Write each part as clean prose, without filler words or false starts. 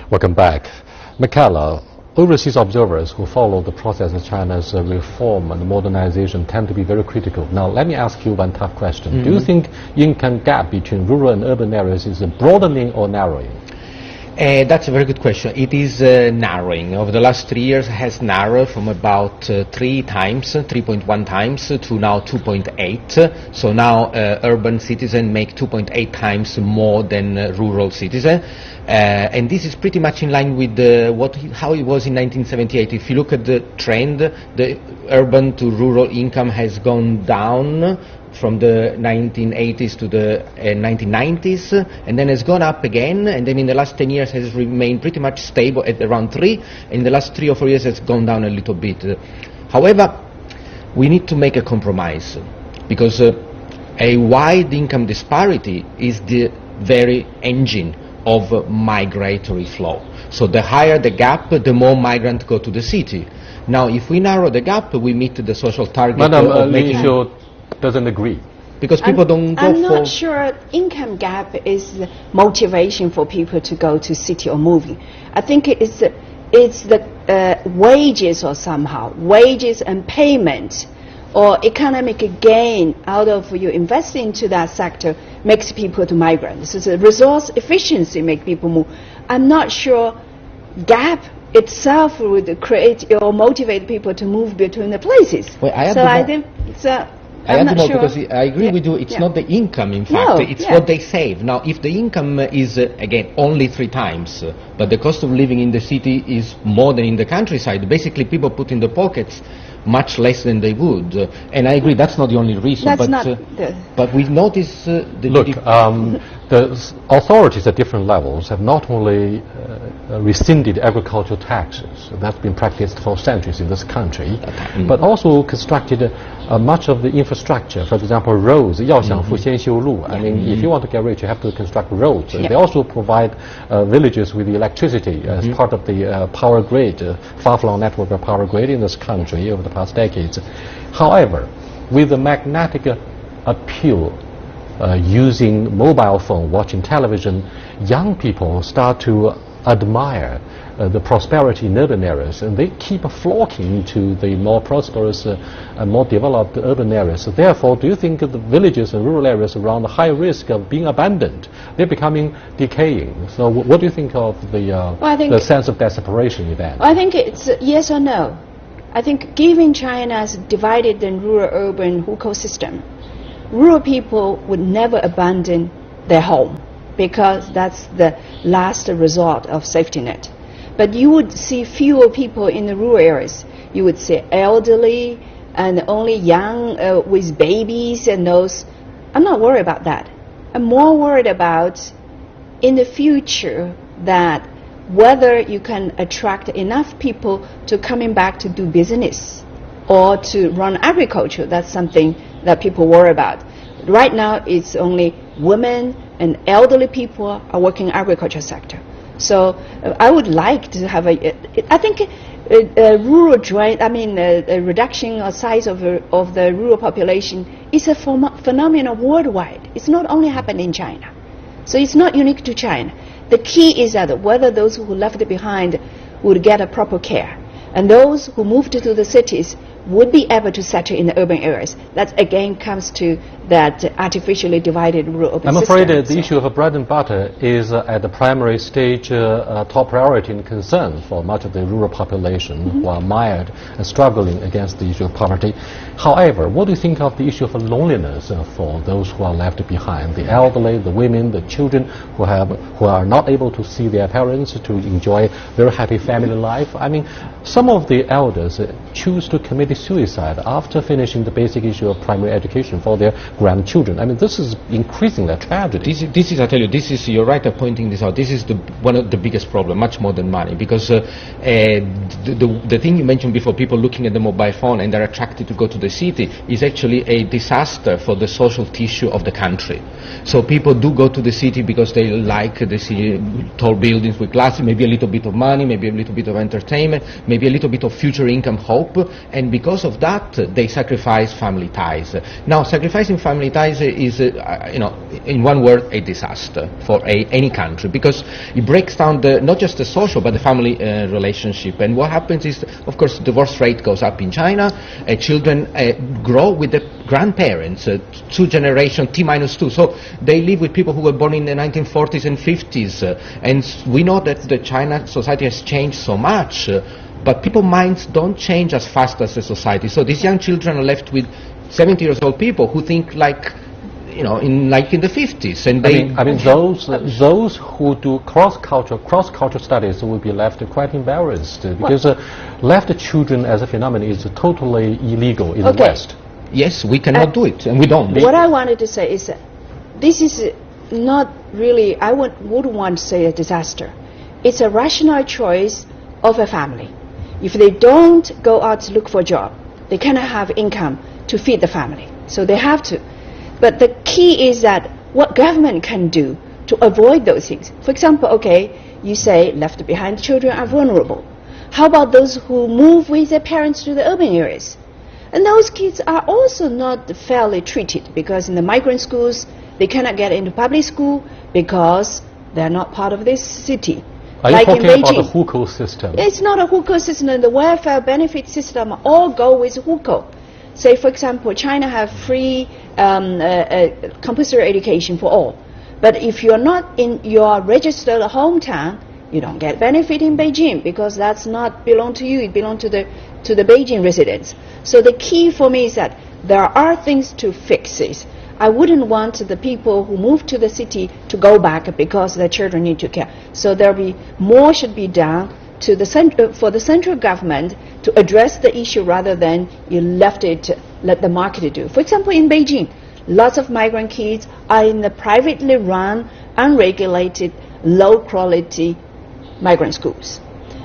Welcome back. Michele, overseas observers who follow the process of China's reform and modernization tend to be very critical. Now, let me ask you one tough question. Do you think income gap between rural and urban areas is broadening or narrowing? That's a very good question. It is narrowing. Over the last 3 years, it has narrowed from about 3.1 times to now 2.8. So now urban citizens make 2.8 times more than rural citizens. And this is pretty much in line with how it was in 1978. If you look at the trend, the urban to rural income has gone down from the 1980s to the 1990s, and then has gone up again, and then in the last 10 years has remained pretty much stable at around 3. In the last 3 or 4 years has gone down a little bit. However, we need to make a compromise, because a wide income disparity is the very engine of migratory flow. So the higher the gap, the more migrants go to the city. Now, if we narrow the gap, we meet the social target of making... doesn't agree. Because people don't go I'm not sure income gap is motivation for people to go to city or moving. I think it's the wages or somehow, wages and payment or economic gain out of you investing into that sector makes people to migrate. So the resource efficiency make people move. I'm not sure gap itself would create or motivate people to move between the places. Well, I think it's I because I agree with you, it's not the income, in fact, it's what they save. Now, if the income is, again, only 3 times, but the cost of living in the city is more than in the countryside, basically people put in the pockets much less than they would. And I agree, that's not the only reason. But we notice... the authorities at different levels have not only rescinded agricultural taxes, that's been practiced for centuries in this country, but also constructed much of the infrastructure. For example, roads, 要想富先修路. I mean, if you want to get rich, you have to construct roads. They also provide villages with electricity as part of the power grid, far-flung network of power grid in this country over the past decades. However, with the magnetic appeal, using mobile phone, watching television, young people start to admire the prosperity in urban areas, and they keep flocking to the more prosperous and more developed urban areas. So therefore, do you think the villages and rural areas around the high risk of being abandoned? They're becoming decaying. So what do you think of the sense of desperation event? I think it's yes or no. I think given China's divided and rural-urban ecosystem, rural people would never abandon their home because that's the last resort of safety net. But you would see fewer people in the rural areas. You would see elderly and only young with babies and those. I'm not worried about that. I'm more worried about in the future that whether you can attract enough people to coming back to do business or to run agriculture. That's something that people worry about. Right now, it's only women and elderly people are working in agriculture sector. So I would like to have I think a reduction of size of the rural population is a phenomenon worldwide. It's not only happening in China. So it's not unique to China. The key is that whether those who left behind would get a proper care, and those who moved to the cities would be able to settle in the urban areas. That again comes to that artificially divided rural urban I'm afraid system. the issue of bread and butter is at the primary stage top priority and concern for much of the rural population who are mired and struggling against the issue of poverty. However, what do you think of the issue of loneliness for those who are left behind? The elderly, the women, the children who are not able to see their parents to enjoy very happy family life. I mean, some of the elders choose to commit suicide after finishing the basic issue of primary education for their grandchildren. I mean, this is increasingly a tragedy. This is, I tell you, you're right at pointing this out. This is one of the biggest problems, much more than money, because the thing you mentioned before, people looking at the mobile phone and they're attracted to go to the city, is actually a disaster for the social tissue of the country. So people do go to the city because they like the city, tall buildings with glasses, maybe a little bit of money, maybe a little bit of entertainment, maybe a little bit of future income hope, and because because of that, they sacrifice family ties. Now, sacrificing family ties is, in one word, a disaster for any country, because it breaks down not just the social, but the family relationship. And what happens is, of course, divorce rate goes up in China. Children grow with the grandparents, 2 generations, T-2. So they live with people who were born in the 1940s and 50s. And we know that the China society has changed so much, but people's minds don't change as fast as the society. So these young children are left with 70-year-old people who think like, in the 50s. And those who do cross-cultural studies will be left quite embarrassed, because left children as a phenomenon is totally illegal in the West. Yes, we cannot do it, and we don't. What I wanted to say is that this is not really, I wouldn't want to say a disaster. It's a rational choice of a family. If they don't go out to look for a job, they cannot have income to feed the family. So they have to. But the key is that what government can do to avoid those things. For example, you say left behind children are vulnerable. How about those who move with their parents to the urban areas? And those kids are also not fairly treated, because in the migrant schools, they cannot get into public school because they're not part of this city. Are you talking about the hukou system? It's not a hukou system. The welfare benefit system all go with hukou. Say, for example, China have free compulsory education for all. But if you're not in your registered hometown, you don't get benefit in Beijing, because that's not belong to you. It belongs to the Beijing residents. So the key for me is that there are things to fix this. I wouldn't want the people who move to the city to go back because their children need to care. So more should be done to for the central government to address the issue, rather than you let the market do. For example, in Beijing, lots of migrant kids are in the privately run, unregulated, low-quality migrant schools.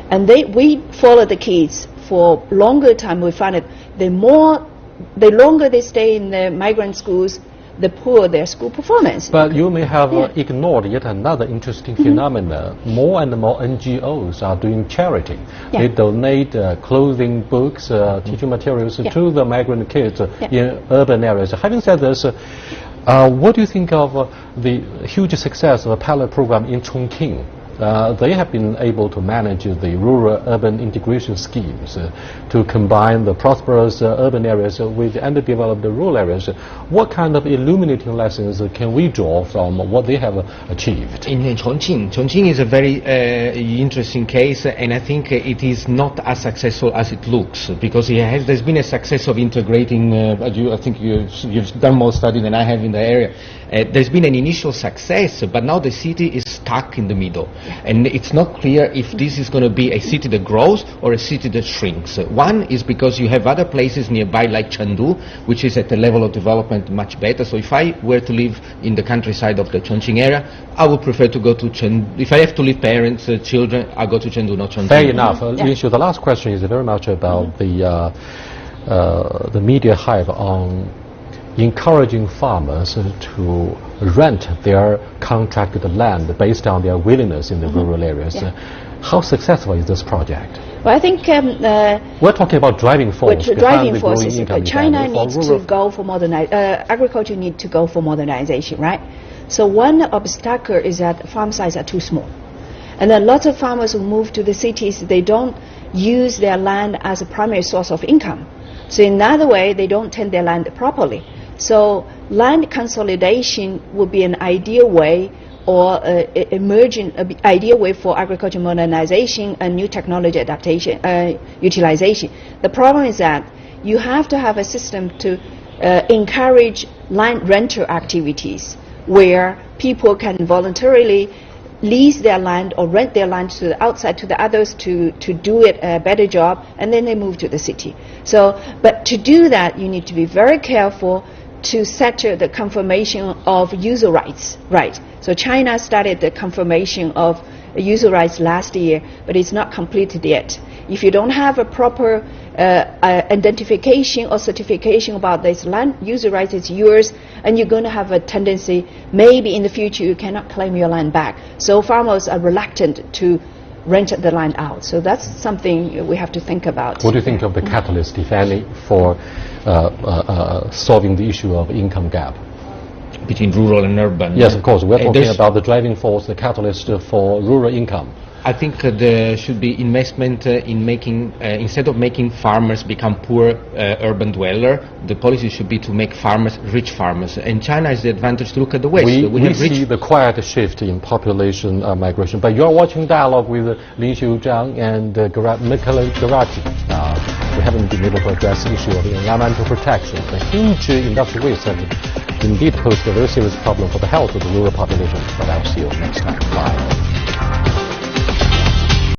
And we follow the kids for longer time. We find that the longer they stay in the migrant schools, the poorer their school performance. But you may have ignored yet another interesting phenomenon. More and more NGOs are doing charity. They donate clothing, books, teaching materials to the migrant kids in urban areas. Having said this, what do you think of the huge success of the pilot program in Chongqing? They have been able to manage the rural-urban integration schemes to combine the prosperous urban areas with underdeveloped rural areas. What kind of illuminating lessons can we draw from what they have achieved? In Chongqing is a very interesting case, and I think it is not as successful as it looks, because there's been a success of integrating, I think you've done more study than I have in the area. There's been an initial success, but now the city is stuck in the middle. And it's not clear if this is going to be a city that grows or a city that shrinks. One is because you have other places nearby like Chengdu, which is at a level of development much better. So if I were to live in the countryside of the Chongqing area, I would prefer to go to Chengdu. If I have to leave parents, children, I'll go to Chengdu, not Chongqing. Fair enough. Linshu, the last question is very much about the media hype on encouraging farmers to rent their contracted land based on their willingness in the rural areas. How successful is this project? Well, I think we're talking about driving force. Driving forces. China needs to go for agriculture needs to go for modernization, right? So one obstacle is that farm sites are too small, and then lots of farmers who move to the cities, they don't use their land as a primary source of income. So in another way, they don't tend their land properly. So land consolidation would be an ideal way, or emerging ideal way for agriculture modernization and new technology adaptation, utilization. The problem is that you have to have a system to encourage land rental activities, where people can voluntarily lease their land or rent their land to the outside to the others to do it a better job, and then they move to the city. So, but to do that, you need to be very careful to settle the confirmation of user rights. Right. So China started the confirmation of user rights last year, but it's not completed yet. If you don't have a proper identification or certification about this land, user rights is yours, and you're going to have a tendency, maybe in the future, you cannot claim your land back. So farmers are reluctant to rent the land out. So that's something we have to think about. What do you think of the catalyst, if any, for solving the issue of income gap? Between rural and urban? Yes, of course. We're talking about the driving force, the catalyst for rural income. I think there should be investment in making, instead of making farmers become poor urban dweller, the policy should be to make farmers rich farmers. And China has the advantage to look at the West. We see the quiet shift in population migration. But you're watching dialogue with Lin Xiuzhang and Michele Geraci. We haven't been able to address the issue of environmental protection. The huge industrial waste has indeed posed a very serious problem for the health of the rural population. But I'll see you next time. Bye.